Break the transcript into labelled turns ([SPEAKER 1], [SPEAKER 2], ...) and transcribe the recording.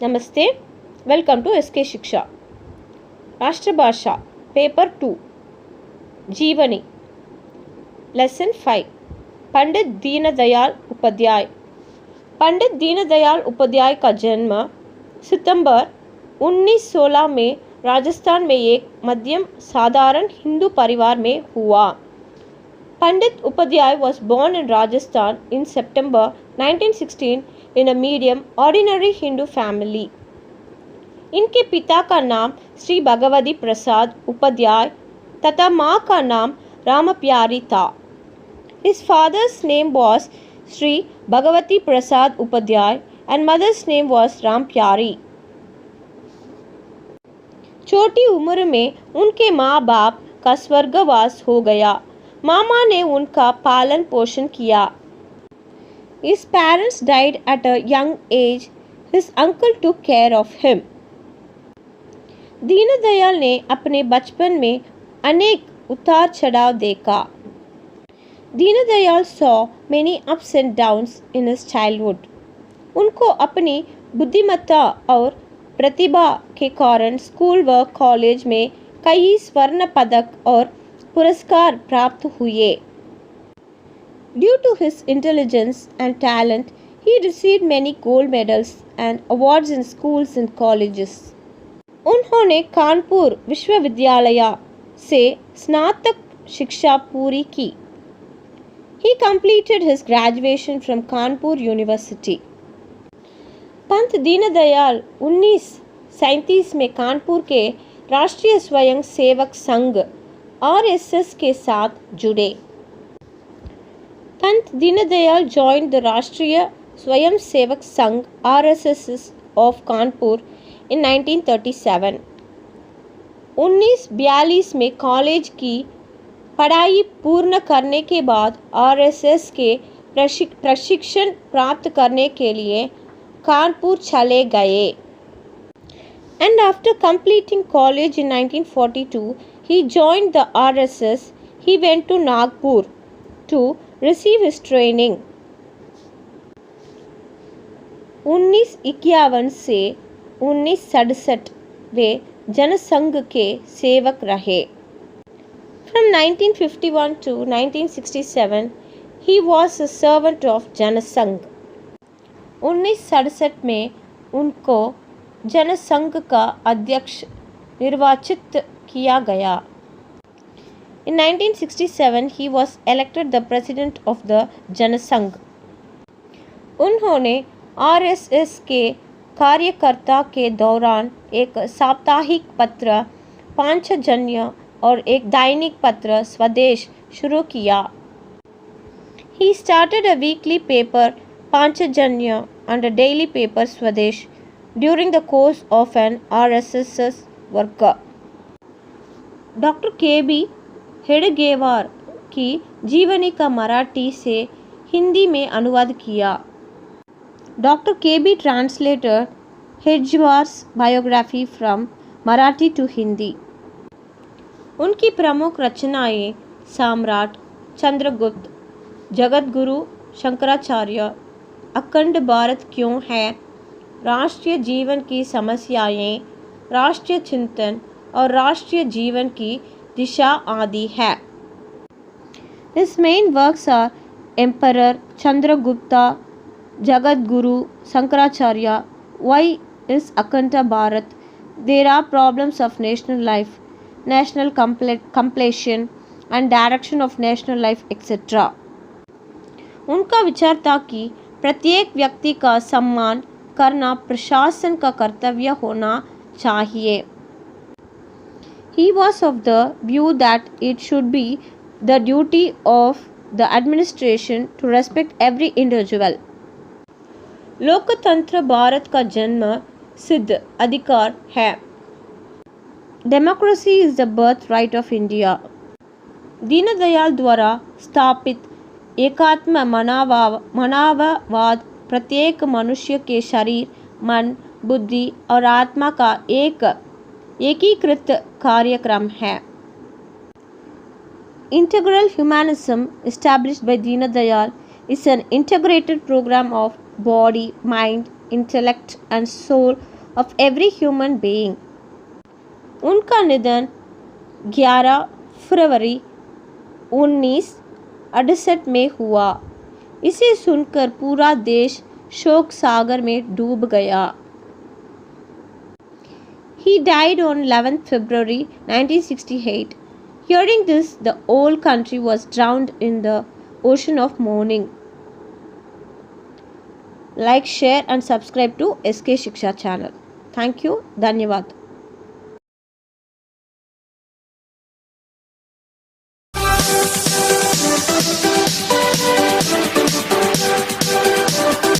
[SPEAKER 1] नमस्ते, welcome to SK शिक्षा। राष्ट्रभाषा पेपर 2 जीवनी लेसन 5 पंडित दीनदयाल उपाध्याय। पंडित दीनदयाल उपाध्याय का जन्म सितंबर 1916 में राजस्थान में एक मध्यम साधारण हिंदू परिवार में हुआ। Pandit Upadhyay was born in Rajasthan in September 1916 in a medium ordinary Hindu family. इनके पिता का नाम श्री भगवती प्रसाद उपाध्याय तथा माँ का नाम रामप्यारी था। His father's name was Shri Bhagwati Prasad Upadhyay and mother's name was Rampyari. छोटी उम्र में उनके माँ बाप का स्वर्गवास हो गया। मामा ने उनका पालन पोषण किया। His parents died at a young age. His uncle took care of him. Deendayal ने अपने बचपन में अनेक उतार चढ़ाव देखा। Deendayal saw many ups and downs in his childhood. उनको अपनी बुद्धिमत्ता और प्रतिभा के कारण स्कूल व कॉलेज में कई स्वर्ण पदक और पुरस्कार प्राप्त हुए। Due to his intelligence and talent, he received many gold medals and awards in schools and colleges. उन्होंने कानपुर विश्वविद्यालय से स्नातक शिक्षा पूरी की। He completed his graduation from Kanpur University. Pant Deendayal 1937 में कानपुर के राष्ट्रीय स्वयं सेवक संघ RSS के साथ जुड़े। पंत दीनदयाल joined the राष्ट्रीय स्वयं Sevak Sangh RSS of Kanpur in 1937. 1942 में कॉलेज की पढ़ाई पूर्ण करने के बाद RSS के प्रशिक्षण प्राप्त करने के लिए कानपुर चले गए। And after completing college in 1942, he joined the RSS. He went to Nagpur to receive his training. 1951 से 1967 वे जनसंघ के सेवक रहे। From 1951 to 1967, he was a servant of Jansangh. 1967 में उनको जनसंघ का अध्यक्ष निर्वाचित किया गया। In 1967, he was elected the president of the Jansangh. उन्होंने RSS के कार्यकर्ता के दौरान एक साप्ताहिक पत्र पांचजन्य और एक दैनिक पत्र स्वदेश शुरू किया। He started a weekly paper Panchjanya and a daily paper स्वदेश during the course of an RSS worker. Doctor KB Hedgewar की जीवनी का मराठी से हिंदी में अनुवाद किया। Doctor KB translated Hedgewar's biography from Marathi to Hindi. उनकी प्रमुख रचनाएं सम्राट, चंद्रगुप्त, जगतगुरु शंकराचार्य, अखंड भारत क्यों है, राष्ट्रीय जीवन की समस्याएं, राष्ट्रीय चिंतन और राष्ट्रीय जीवन की दिशा आदि है। His main works are Emperor, Chandragupta, Jagadguru, Shankaracharya, Why is Akhanda Bharat, There are Problems of National Life, National Completion and Direction of National Life, etc. उनका विचार था कि प्रत्येक व्यक्ति का सम्मान करना प्रशासन का कर्तव्य होना चाहिए। He was of the view that it should be the duty of the administration to respect every individual. लोकतंत्र भारत का जन्म सिद्ध अधिकार है। Democracy is the birthright of India. Deendayal द्वारा स्थापित एकात्म मानववाद प्रत्येक मनुष्य के शरीर, मन, बुद्धि और आत्मा का एक एकीकृत कार्यक्रम है। Integral humanism, established by Deenadayal, is an integrated program of body, mind, intellect and soul of every human being. उनका निधन 11 फरवरी 1968 में हुआ। इसे सुनकर पूरा देश शोक सागर में डूब गया। He died on 11th February 1968. Hearing this, the whole country was drowned in the ocean of mourning. Like, share and subscribe to SK Shiksha channel. Thank you. Dhanyavad.